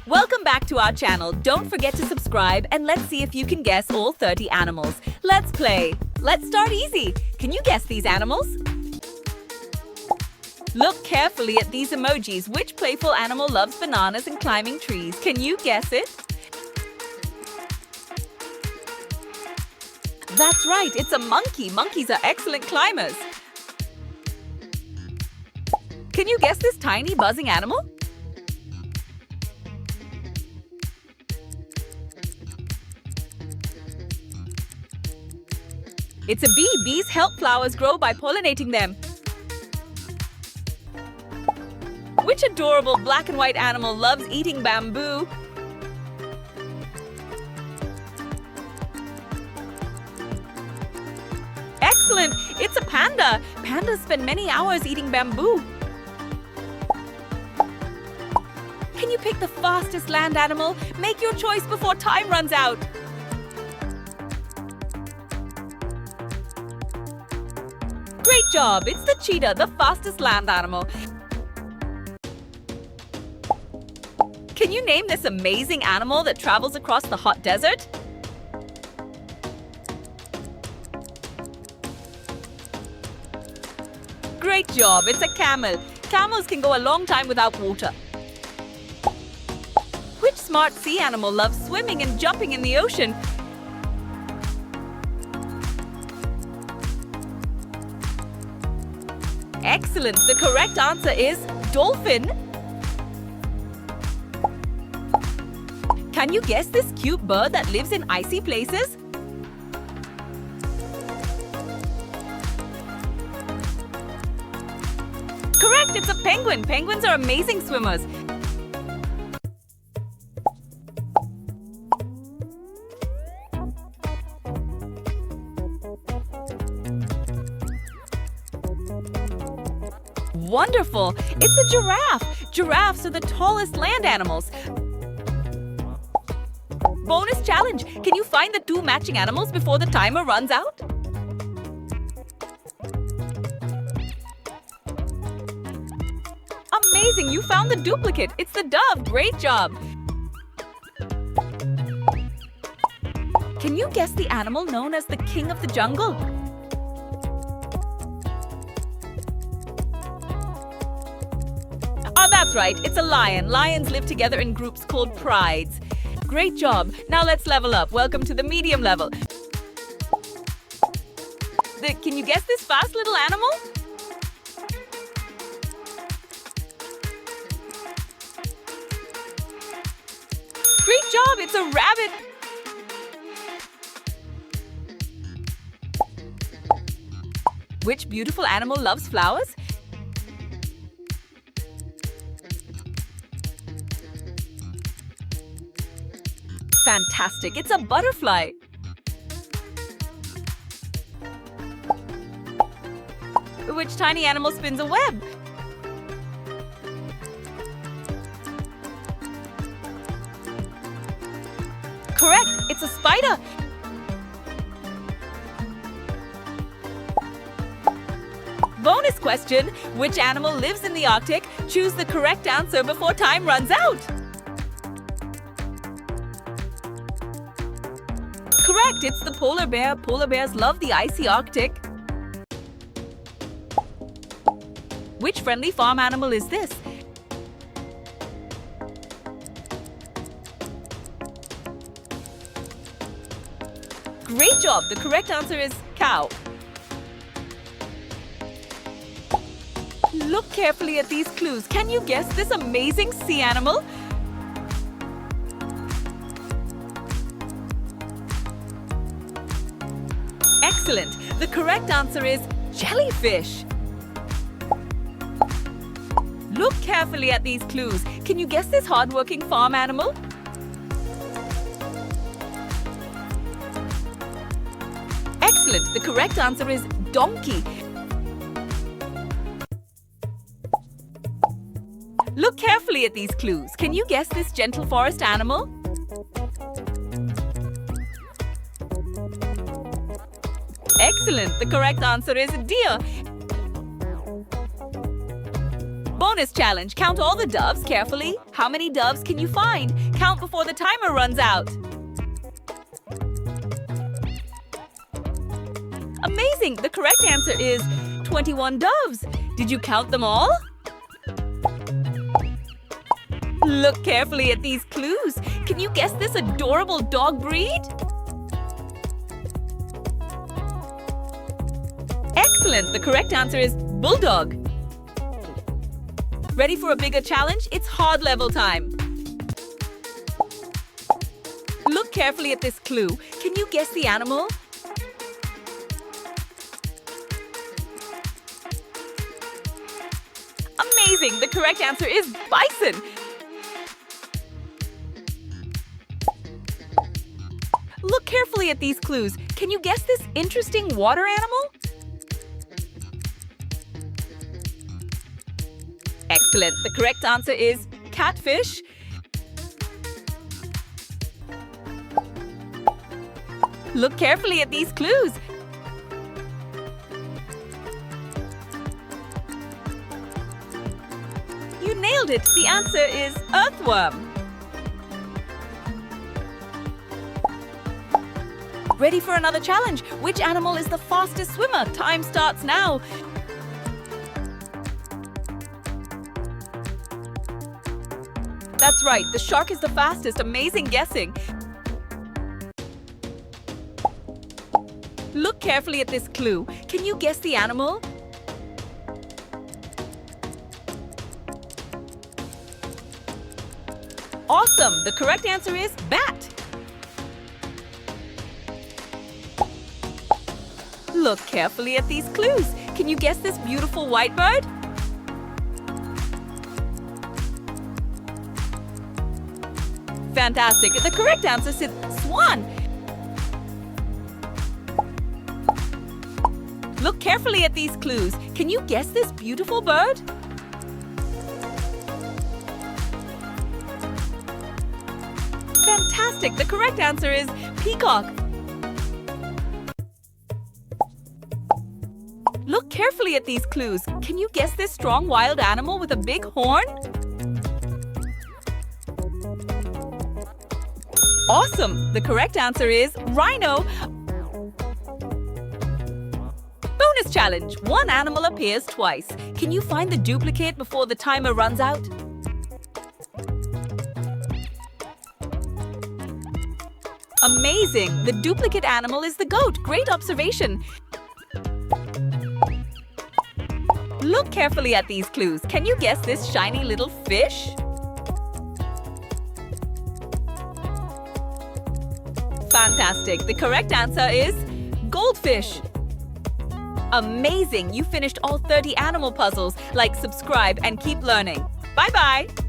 Welcome back to our channel. Don't forget to subscribe and let's see if you can guess all 30 animals. Let's play. Let's start easy. Can you guess these animals? Look carefully at these emojis. Which playful animal loves bananas and climbing trees? Can you guess it? That's right, it's a monkey. Monkeys are excellent climbers. Can you guess this tiny buzzing animal? It's a bee. Bees help flowers grow by pollinating them. Which adorable black and white animal loves eating bamboo? Excellent! It's a panda. Pandas spend many hours eating bamboo. Can you pick the fastest land animal? Make your choice before time runs out. Great job! It's the cheetah, the fastest land animal. Can you name this amazing animal that travels across the hot desert? Great job! It's a camel. Camels can go a long time without water. Which smart sea animal loves swimming and jumping in the ocean? Excellent! The correct answer is dolphin. Can you guess this cute bird that lives in icy places? Correct! It's a penguin. Penguins are amazing swimmers. Wonderful! It's a giraffe. Giraffes are the tallest land animals. Bonus challenge! Can you find the two matching animals before the timer runs out? Amazing! You found the duplicate. It's the dove. Great job! Can you guess the animal known as the king of the jungle? Oh, that's right. It's a lion. Lions live together in groups called prides. Great job. Now let's level up. Welcome to the medium level. Can you guess this fast little animal? Great job. It's a rabbit. Which beautiful animal loves flowers? Fantastic! It's a butterfly. Which tiny animal spins a web? Correct! It's a spider. Bonus question! Which animal lives in the Arctic? Choose the correct answer before time runs out. Correct! It's the polar bear. Polar bears love the icy Arctic. Which friendly farm animal is this? Great job! The correct answer is cow. Look carefully at these clues. Can you guess this amazing sea animal? Excellent! The correct answer is jellyfish. Look carefully at these clues. Can you guess this hardworking farm animal? Excellent! The correct answer is donkey. Look carefully at these clues. Can you guess this gentle forest animal? Excellent! The correct answer is deer. Bonus challenge. Count all the doves carefully. How many doves can you find? Count before the timer runs out. Amazing! The correct answer is 21 doves. Did you count them all? Look carefully at these clues. Can you guess this adorable dog breed? Excellent! The correct answer is bulldog. Ready for a bigger challenge? It's hard level time. Look carefully at this clue. Can you guess the animal? Amazing! The correct answer is bison. Look carefully at these clues. Can you guess this interesting water animal? Excellent. The correct answer is catfish. Look carefully at these clues. You nailed it. The answer is earthworm. Ready for another challenge? Which animal is the fastest swimmer? Time starts now. That's right, the shark is the fastest. Amazing guessing. Look carefully at this clue. Can you guess the animal? Awesome! The correct answer is bat. Look carefully at these clues. Can you guess this beautiful white bird? Fantastic! The correct answer is swan. Look carefully at these clues. Can you guess this beautiful bird? Fantastic! The correct answer is peacock. Look carefully at these clues. Can you guess this strong wild animal with a big horn? Awesome! The correct answer is rhino. Bonus challenge. One animal appears twice. Can you find the duplicate before the timer runs out? Amazing! The duplicate animal is the goat. Great observation. Look carefully at these clues. Can you guess this shiny little fish? Fantastic! The correct answer is goldfish. Amazing! You finished all 30 animal puzzles. Like, subscribe, and keep learning. Bye-bye!